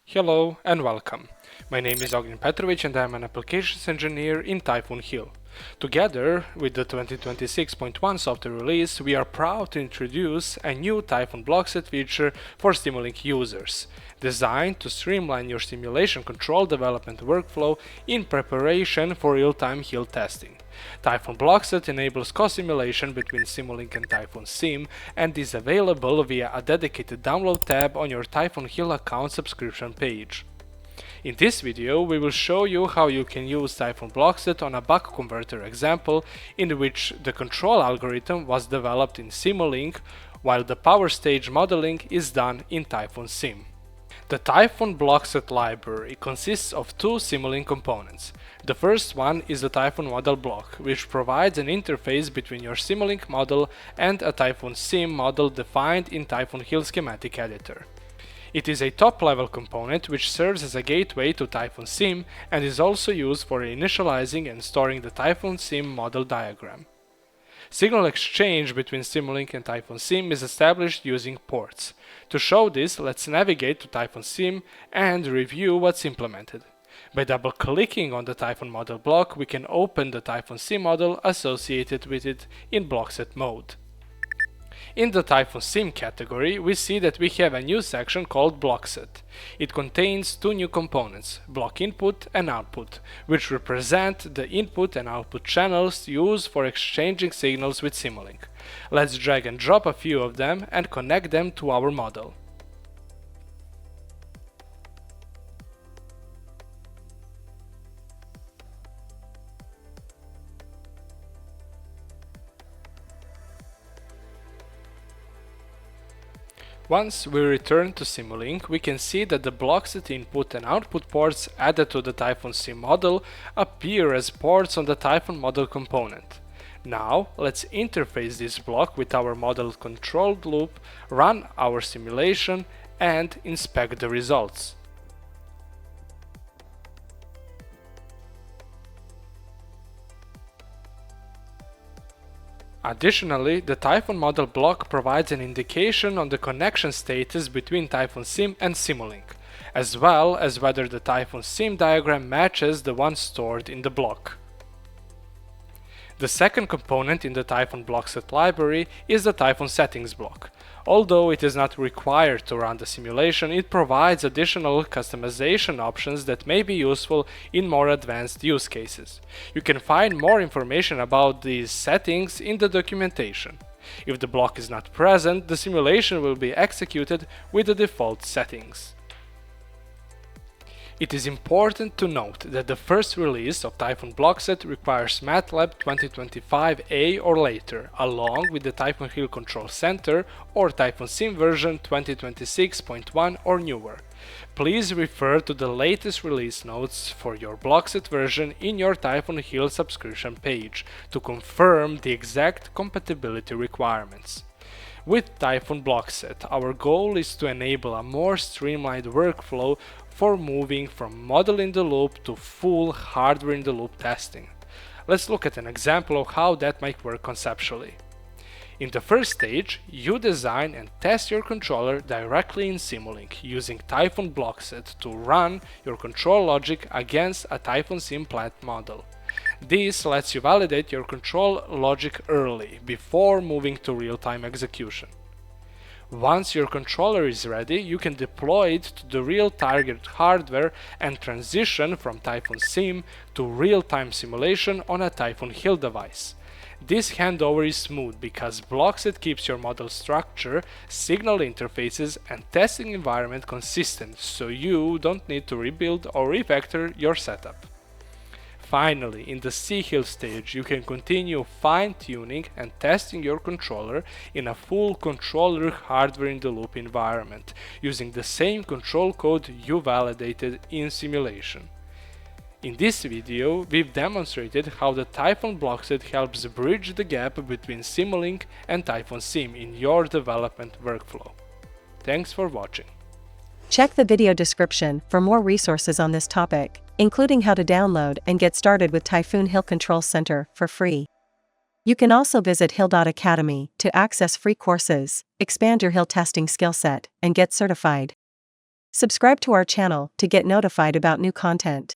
Hello and welcome. My name is Ognjen Petrovic and I am an applications engineer in Typhoon HIL. Together with the 2026.1 software release, we are proud to introduce a new Typhoon Blockset feature for Simulink users, designed to streamline your simulation control development workflow in preparation for real-time HIL testing. Typhoon Blockset enables co-simulation between Simulink and TyphoonSim and is available via a dedicated download tab on your Typhoon HIL account subscription page. In this video, we will show you how you can use Typhoon Blockset on a buck converter example in which the control algorithm was developed in Simulink while the power stage modeling is done in TyphoonSim. The Typhoon Blockset library consists of two Simulink components. The first one is the Typhoon model block, which provides an interface between your Simulink model and a TyphoonSim model defined in Typhoon HIL schematic editor. It is a top-level component which serves as a gateway to TyphoonSim and is also used for initializing and storing the TyphoonSim model diagram. Signal exchange between Simulink and TyphoonSim is established using ports. To show this, let's navigate to TyphoonSim and review what's implemented. By double-clicking on the Typhoon model block, we can open the TyphoonSim model associated with it in Blockset mode. In the TyphoonSim category, we see that we have a new section called Blockset. It contains two new components, block input and output, which represent the input and output channels used for exchanging signals with Simulink. Let's drag and drop a few of them and connect them to our model. Once we return to Simulink, we can see that the Blockset input and output ports added to the TyphoonSim model appear as ports on the Typhoon model component. Now, let's interface this block with our model controlled loop, run our simulation, and inspect the results. Additionally, the Typhoon model block provides an indication on the connection status between TyphoonSim and Simulink, as well as whether the TyphoonSim diagram matches the one stored in the block. The second component in the Typhoon Blockset library is the Typhoon settings block. Although it is not required to run the simulation, it provides additional customization options that may be useful in more advanced use cases. You can find more information about these settings in the documentation. If the block is not present, the simulation will be executed with the default settings. It is important to note that the first release of Typhoon Blockset requires MATLAB 2025A or later, along with the Typhoon HIL Control Center or TyphoonSim version 2026.1 or newer. Please refer to the latest release notes for your Blockset version in your Typhoon HIL subscription page to confirm the exact compatibility requirements. With Typhoon Blockset, our goal is to enable a more streamlined workflow for moving from model-in-the-loop to full hardware-in-the-loop testing. Let's look at an example of how that might work conceptually. In the first stage, you design and test your controller directly in Simulink using Typhoon Blockset to run your control logic against a TyphoonSim plant model. This lets you validate your control logic early, before moving to real-time execution. Once your controller is ready, you can deploy it to the real target hardware and transition from TyphoonSim to real-time simulation on a Typhoon HIL device. This handover is smooth because Blockset keeps your model structure, signal interfaces, and testing environment consistent, so you don't need to rebuild or refactor your setup. Finally, in the C-HIL stage, you can continue fine-tuning and testing your controller in a full controller hardware-in-the-loop environment, using the same control code you validated in simulation. In this video, we've demonstrated how the Typhoon Blockset helps bridge the gap between Simulink and TyphoonSim in your development workflow. Thanks for watching. Check the video description for more resources on this topic, including how to download and get started with Typhoon HIL Control Center for free. You can also visit HIL Academy to access free courses, expand your HIL testing skill set, and get certified. Subscribe to our channel to get notified about new content.